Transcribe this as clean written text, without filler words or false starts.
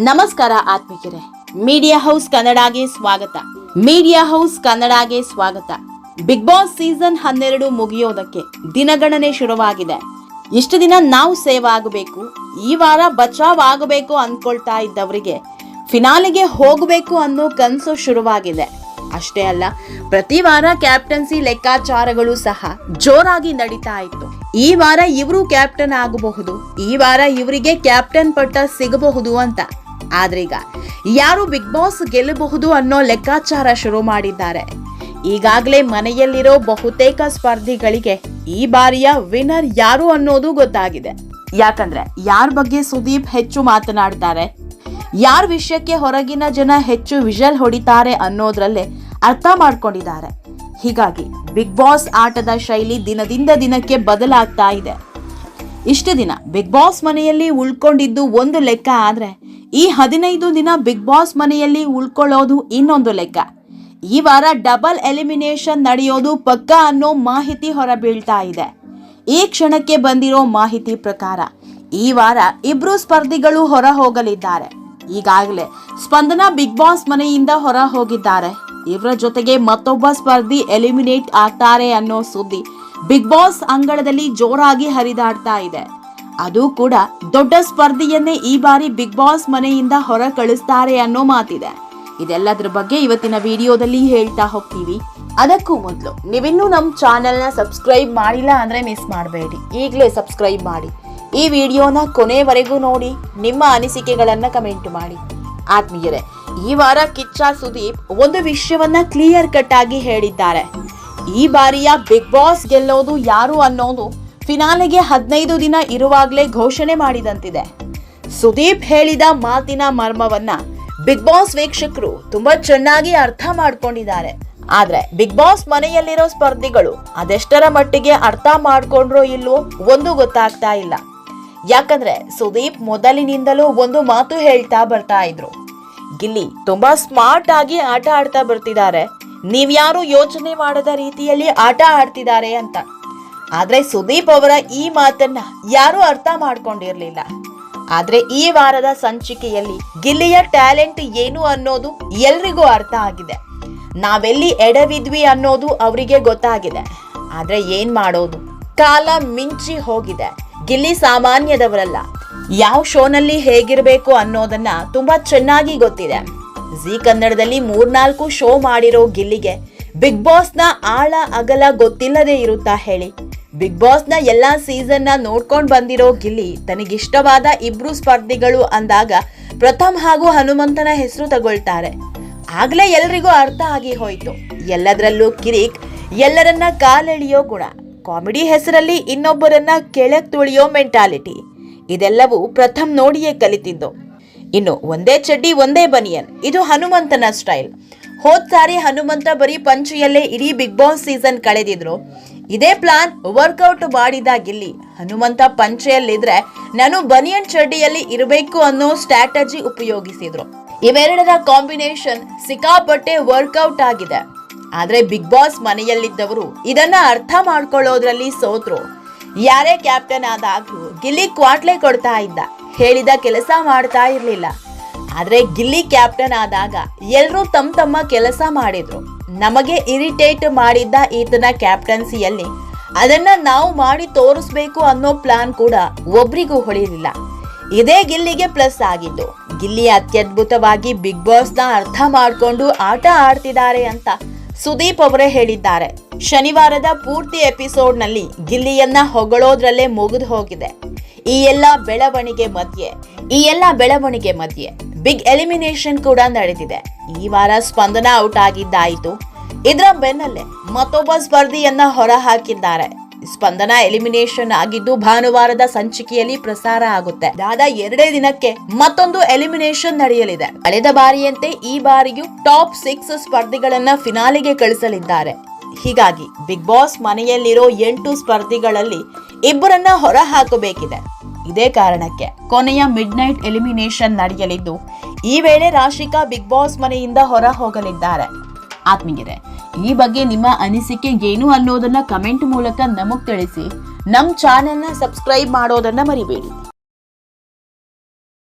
ನಮಸ್ಕಾರ ಆತ್ಮಿಕರೇ, media house ಕನ್ನಡಗೆ ಸ್ವಾಗತ. Media house ಕನ್ನಡಗೆ ಸ್ವಾಗತ. ಬಿಗ್ ಬಾಸ್ ಸೀಸನ್ 12 ಮುಗಿಯೋದಕ್ಕೆ ದಿನಗಣನೆ ಶುರುವಾಗಿದೆ. ಇಷ್ಟು ದಿನ ನಾವು ಸೇವ್ ಆಗಬೇಕು, ಈ ವಾರ ಬಚಾವ್ ಆಗಬೇಕು ಅಂದ್ಕೊಳ್ತಾ ಇದ್ದವರಿಗೆ ಫಿನಾಲೆಗೆ ಹೋಗಬೇಕು ಅನ್ನೋ ಕನಸು ಶುರುವಾಗಿದೆ. ಅಷ್ಟೇ ಅಲ್ಲ, ಪ್ರತಿ ವಾರ ಕ್ಯಾಪ್ಟನ್ಸಿ ಲೆಕ್ಕಾಚಾರಗಳು ಸಹ ಜೋರಾಗಿ ನಡೀತಾ ಇತ್ತು. ಈ ವಾರ ಇವರು ಕ್ಯಾಪ್ಟನ್ ಆಗಬಹುದು, ಈ ವಾರ ಇವರಿಗೆ ಕ್ಯಾಪ್ಟನ್ ಪಟ್ಟ ಸಿಗಬಹುದು ಅಂತ. ಆದ್ರೀಗ ಯಾರು ಬಿಗ್ ಬಾಸ್ ಗೆಲ್ಲಬಹುದು ಅನ್ನೋ ಲೆಕ್ಕಾಚಾರ ಶುರು ಮಾಡಿದ್ದಾರೆ. ಈಗಾಗಲೇ ಮನೆಯಲ್ಲಿರೋ ಬಹುತೇಕ ಸ್ಪರ್ಧಿಗಳಿಗೆ ಈ ಬಾರಿಯ ವಿನ್ನರ್ ಯಾರು ಅನ್ನೋದು ಗೊತ್ತಾಗಿದೆ. ಯಾಕಂದ್ರೆ ಯಾರ ಬಗ್ಗೆ ಸುದೀಪ್ ಹೆಚ್ಚು ಮಾತನಾಡ್ತಾರೆ, ಯಾರ ವಿಷಯಕ್ಕೆ ಹೊರಗಿನ ಜನ ಹೆಚ್ಚು ವಿಷಲ್ ಹೊಡಿತಾರೆ ಅನ್ನೋದ್ರಲ್ಲೇ ಅರ್ಥ ಮಾಡ್ಕೊಂಡಿದ್ದಾರೆ. ಹೀಗಾಗಿ ಬಿಗ್ ಬಾಸ್ ಆಟದ ಶೈಲಿ ದಿನದಿಂದ ದಿನಕ್ಕೆ ಬದಲಾಗ್ತಾ ಇದೆ. ಇಷ್ಟು ದಿನ ಬಿಗ್ ಬಾಸ್ ಮನೆಯಲ್ಲಿ ಉಳ್ಕೊಂಡಿದ್ದು ಒಂದು ಲೆಕ್ಕ ಆದ್ರೆ, ಈ 15 ದಿನ ಬಿಗ್ ಬಾಸ್ ಮನೆಯಲ್ಲಿ ಉಳ್ಕೊಳ್ಳೋದು ಇನ್ನೊಂದು ಲೆಕ್ಕ. ಈ ವಾರ ಡಬಲ್ ಎಲಿಮಿನೇಷನ್ ನಡೆಯೋದು ಪಕ್ಕ ಅನ್ನೋ ಮಾಹಿತಿ ಹೊರಬೀಳ್ತಾ ಇದೆ. ಈ ಕ್ಷಣಕ್ಕೆ ಬಂದಿರೋ ಮಾಹಿತಿ ಪ್ರಕಾರ ಈ ವಾರ ಇಬ್ರು ಸ್ಪರ್ಧಿಗಳು ಹೊರ ಹೋಗಲಿದ್ದಾರೆ. ಈಗಾಗಲೇ ಸ್ಪಂದನ ಬಿಗ್ ಬಾಸ್ ಮನೆಯಿಂದ ಹೊರ ಹೋಗಿದ್ದಾರೆ. ಇವರ ಜೊತೆಗೆ ಮತ್ತೊಬ್ಬ ಸ್ಪರ್ಧಿ ಎಲಿಮಿನೇಟ್ ಆಗ್ತಾರೆ ಅನ್ನೋ ಸುದ್ದಿ ಬಿಗ್ ಬಾಸ್ ಅಂಗಳದಲ್ಲಿ ಜೋರಾಗಿ ಹರಿದಾಡ್ತಾ ಇದೆ. ಅದು ಕೂಡ ದೊಡ್ಡ ಸ್ಪರ್ಧಿಯನ್ನೇ ಈ ಬಾರಿ ಬಿಗ್ ಬಾಸ್ ಮನೆಯಿಂದ ಹೊರ ಕಳಿಸ್ತಾರೆ ಅನ್ನೋ ಮಾತಿದೆ. ಇದೆಲ್ಲದರ ಬಗ್ಗೆ ಇವತ್ತಿನ ವಿಡಿಯೋದಲ್ಲಿ ಹೇಳ್ತಾ ಹೋಗ್ತೀವಿ. ಅದಕ್ಕೂ ಮೊದಲು ನೀವಿನ್ನೂ ನಮ್ಮ ಚಾನೆಲ್ನ ಸಬ್ಸ್ಕ್ರೈಬ್ ಮಾಡಿಲ್ಲ ಅಂದ್ರೆ ಮಿಸ್ ಮಾಡಬೇಡಿ, ಈಗಲೇ ಸಬ್ಸ್ಕ್ರೈಬ್ ಮಾಡಿ. ಈ ವಿಡಿಯೋನ ಕೊನೆವರೆಗೂ ನೋಡಿ, ನಿಮ್ಮ ಅನಿಸಿಕೆಗಳನ್ನ ಕಮೆಂಟ್ ಮಾಡಿ. ಆತ್ಮೀಯರೇ, ಈ ವಾರ ಕಿಚ್ಚ ಸುದೀಪ್ ಒಂದು ವಿಷಯವನ್ನ ಕ್ಲಿಯರ್ ಕಟ್ ಆಗಿ ಹೇಳಿದ್ದಾರೆ. ಈ ಬಾರಿಯ ಬಿಗ್ ಬಾಸ್ ಗೆಲ್ಲೋದು ಯಾರು ಅನ್ನೋದು ಫಿನಾಲೆಗೆ 15 ದಿನ ಇರುವಾಗಲೇ ಘೋಷಣೆ ಮಾಡಿದಂತಿದೆ. ಸುದೀಪ್ ಹೇಳಿದ ಮಾತಿನ ಮರ್ಮವನ್ನ ಬಿಗ್ ಬಾಸ್ ವೀಕ್ಷಕರು ತುಂಬಾ ಚೆನ್ನಾಗಿ ಅರ್ಥ ಮಾಡ್ಕೊಂಡಿದ್ದಾರೆ. ಆದ್ರೆ ಬಿಗ್ ಬಾಸ್ ಮನೆಯಲ್ಲಿರೋ ಸ್ಪರ್ಧಿಗಳು ಅದೆಷ್ಟರ ಮಟ್ಟಿಗೆ ಅರ್ಥ ಮಾಡ್ಕೊಂಡ್ರೋ ಇಲ್ವೋ ಒಂದು ಗೊತ್ತಾಗ್ತಾ ಇಲ್ಲ. ಯಾಕಂದ್ರೆ ಸುದೀಪ್ ಮೊದಲಿನಿಂದಲೂ ಒಂದು ಮಾತು ಹೇಳ್ತಾ ಬರ್ತಾ ಇದ್ರು, ಗಿಲ್ಲಿ ತುಂಬಾ ಸ್ಮಾರ್ಟ್ ಆಗಿ ಆಟ ಆಡ್ತಾ ಬರ್ತಿದ್ದಾರೆ, ನೀವ್ಯಾರು ಯೋಚನೆ ಮಾಡದ ರೀತಿಯಲ್ಲಿ ಆಟ ಆಡ್ತಿದ್ದಾರೆ ಅಂತ. ಆದ್ರೆ ಸುದೀಪ್ ಅವರ ಈ ಮಾತನ್ನ ಯಾರು ಅರ್ಥ ಮಾಡ್ಕೊಂಡಿರ್ಲಿಲ್ಲ. ಆದ್ರೆ ಈ ವಾರದ ಸಂಚಿಕೆಯಲ್ಲಿ ಗಿಲ್ಲಿಯ ಟ್ಯಾಲೆಂಟ್ ಏನು ಅನ್ನೋದು ಎಲ್ರಿಗೂ ಅರ್ಥ ಆಗಿದೆ. ನಾವೆಲ್ಲಿ ಎಡವಿದ್ವಿ ಅನ್ನೋದು ಅವರಿಗೆ ಗೊತ್ತಾಗಿದೆ. ಆದ್ರೆ ಏನ್ ಮಾಡೋದು, ಕಾಲ ಮಿಂಚಿ ಹೋಗಿದೆ. ಗಿಲ್ಲಿ ಸಾಮಾನ್ಯದವರಲ್ಲ. ಯಾವ ಶೋನಲ್ಲಿ ಹೇಗಿರ್ಬೇಕು ಅನ್ನೋದನ್ನ ತುಂಬಾ ಚೆನ್ನಾಗಿ ಗೊತ್ತಿದೆ. ಜಿ ಕನ್ನಡದಲ್ಲಿ 3-4 ಶೋ ಮಾಡಿರೋ ಗಿಲ್ಲಿಗೆ ಬಿಗ್ ಬಾಸ್ ನ ಆಳ ಅಗಲ ಗೊತ್ತಿಲ್ಲದೆ ಇರುತ್ತಾ ಹೇಳಿ? ಬಿಗ್ ಬಾಸ್ ನ ಎಲ್ಲಾ ಸೀಸನ್ ನ ನೋಡ್ಕೊಂಡ್ ಬಂದಿರೋ ಗಿಲ್ಲಿ ತನಗಿಷ್ಟವಾದ ಇಬ್ರು ಸ್ಪರ್ಧಿಗಳು ಅಂದಾಗ ಪ್ರಥಮ್ ಹಾಗೂ ಹನುಮಂತನ ಹೆಸರು ತಗೊಳ್ತಾರೆ. ಆಗ್ಲೇ ಎಲ್ರಿಗೂ ಅರ್ಥ ಆಗಿ ಹೋಯ್ತು. ಎಲ್ಲದರಲ್ಲೂ ಕಿರಿಕ್, ಎಲ್ಲರನ್ನ ಕಾಲೆಳೆಯೋ ಗುಣ, ಕಾಮಿಡಿ ಹೆಸರಲ್ಲಿ ಇನ್ನೊಬ್ಬರನ್ನ ಕೆಳಕ್ ತುಳಿಯೋ ಮೆಂಟಾಲಿಟಿ, ಇದೆಲ್ಲವೂ ಪ್ರಥಮ್ ನೋಡಿಯೇ ಕಲಿತಿದ್ದು. ಇನ್ನು ಒಂದೇ ಚಡ್ಡಿ ಒಂದೇ ಬನಿಯನ್, ಇದು ಹನುಮಂತನ ಸ್ಟೈಲ್. ಹೋದ್ ಸಾರಿ ಹನುಮಂತ ಬರೀ ಪಂಚೆಯಲ್ಲೇ ಇಡೀ ಬಿಗ್ ಬಾಸ್ ಸೀಸನ್ ಕಳೆದಿದ್ರು. ಇದೇ ಪ್ಲಾನ್ ವರ್ಕೌಟ್ ಮಾಡಿದ ಗಿಲ್ಲಿ ಹನುಮಂತ ಪಂಚೆಯಲ್ಲಿದ್ರೆ ನಾನು ಬನಿಯನ್ ಚಡ್ಡಿಯಲ್ಲಿ ಇರಬೇಕು ಅನ್ನೋ ಸ್ಟ್ರಾಟಜಿ ಉಪಯೋಗಿಸಿದ್ರು. ಇವೆರಡರ ಕಾಂಬಿನೇಷನ್ ಸಿಕ್ಕಾಪಟ್ಟೆ ವರ್ಕೌಟ್ ಆಗಿದೆ. ಆದ್ರೆ ಬಿಗ್ ಬಾಸ್ ಮನೆಯಲ್ಲಿದ್ದವರು ಇದನ್ನ ಅರ್ಥ ಮಾಡ್ಕೊಳ್ಳೋದ್ರಲ್ಲಿ ಸೋತ್ರು. ಯಾರೇ ಕ್ಯಾಪ್ಟನ್ ಆದಾಗ್ಲೂ ಗಿಲ್ಲಿ ಕ್ವಾಟ್ಲೆ ಕೊಡ್ತಾ ಇದ್ದ, ಹೇಳಿದ ಕೆಲಸ ಮಾಡ್ತಾ ಇರ್ಲಿಲ್ಲ. ಆದ್ರೆ ಗಿಲ್ಲಿ ಕ್ಯಾಪ್ಟನ್ ಆದಾಗ ಎಲ್ರೂ ತಮ್ಮ ಕೆಲಸ ಮಾಡಿದ್ರು. ನಮಗೆ ಇರಿಟೇಟ್ ಮಾಡಿದ್ದ ಈತನ ಕ್ಯಾಪ್ಟನ್ಸಿಯಲ್ಲಿ ಅದನ್ನ ನಾವು ಮಾಡಿ ತೋರಿಸ್ಬೇಕು ಅನ್ನೋ ಪ್ಲಾನ್ ಕೂಡ ಒಬ್ರಿಗೂ ಹೊಳಿಲಿಲ್ಲ. ಇದೇ ಗಿಲ್ಲಿಗೆ ಪ್ಲಸ್ ಆಗಿದ್ದು. ಗಿಲ್ಲಿ ಅತ್ಯದ್ಭುತವಾಗಿ ಬಿಗ್ ಬಾಸ್ ನ ಅರ್ಥ ಮಾಡ್ಕೊಂಡು ಆಟ ಆಡ್ತಿದ್ದಾರೆ ಅಂತ ಸುದೀಪ್ ಅವರೇ ಹೇಳಿದ್ದಾರೆ. ಶನಿವಾರದ ಪೂರ್ತಿ ಎಪಿಸೋಡ್ ನಲ್ಲಿ ಗಿಲ್ಲಿಯನ್ನ ಹೊಗಳೋದ್ರಲ್ಲೇ ಮುಗಿದು ಹೋಗಿದೆ. ಈ ಎಲ್ಲ ಬೆಳವಣಿಗೆ ಮಧ್ಯೆ ಬಿಗ್ ಎಲಿಮಿನೇಷನ್ ಕೂಡ ನಡೆದಿದೆ. ಈ ವಾರ ಸ್ಪಂದನ ಔಟ್ ಆಗಿದ್ದಾಯಿತು. ಇದರ ಬೆನ್ನಲ್ಲೇ ಮತ್ತೊಬ್ಬ ಸ್ಪರ್ಧಿಯನ್ನ ಹೊರ ಹಾಕಿದ್ದಾರೆ. ಸ್ಪಂದನ ಎಲಿಮಿನೇಷನ್ ಆಗಿದ್ದು ಭಾನುವಾರದ ಸಂಚಿಕೆಯಲ್ಲಿ ಪ್ರಸಾರ ಆಗುತ್ತೆ. ಅದಾದ 2 ದಿನಕ್ಕೆ ಮತ್ತೊಂದು ಎಲಿಮಿನೇಷನ್ ನಡೆಯಲಿದೆ. ಕಳೆದ ಬಾರಿಯಂತೆ ಈ ಬಾರಿಯೂ ಟಾಪ್ 6 ಸ್ಪರ್ಧಿಗಳನ್ನ ಫಿನಾಲೆಗೆ ಕಳಿಸಲಿದ್ದಾರೆ. ಹೀಗಾಗಿ ಬಿಗ್ ಬಾಸ್ ಮನೆಯಲ್ಲಿರೋ 8 ಸ್ಪರ್ಧಿಗಳಲ್ಲಿ ಇಬ್ಬರನ್ನ ಹೊರ ಹಾಕಬೇಕಿದೆ. ಇದೇ ಕಾರಣಕ್ಕೆ ಕೊನೆಯ ಮಿಡ್ ನೈಟ್ ಎಲಿಮಿನೇಷನ್ ನಡೆಯಲಿದ್ದು, ಈ ವೇಳೆ ರಾಶಿಕಾ ಬಿಗ್ ಬಾಸ್ ಮನೆಯಿಂದ ಹೊರ ಹೋಗಲಿದ್ದಾರೆ. ಆತ್ಮೀಯರೇ, ಈ ಬಗ್ಗೆ ನಿಮ್ಮ ಅನಿಸಿಕೆ ಏನು ಅನ್ನೋದನ್ನ ಕಮೆಂಟ್ ಮೂಲಕ ನಮಗ್ ತಿಳಿಸಿ. ನಮ್ಮ ಚಾನೆಲ್ನ ಸಬ್ಸ್ಕ್ರೈಬ್ ಮಾಡೋದನ್ನ ಮರಿಬೇಡಿ.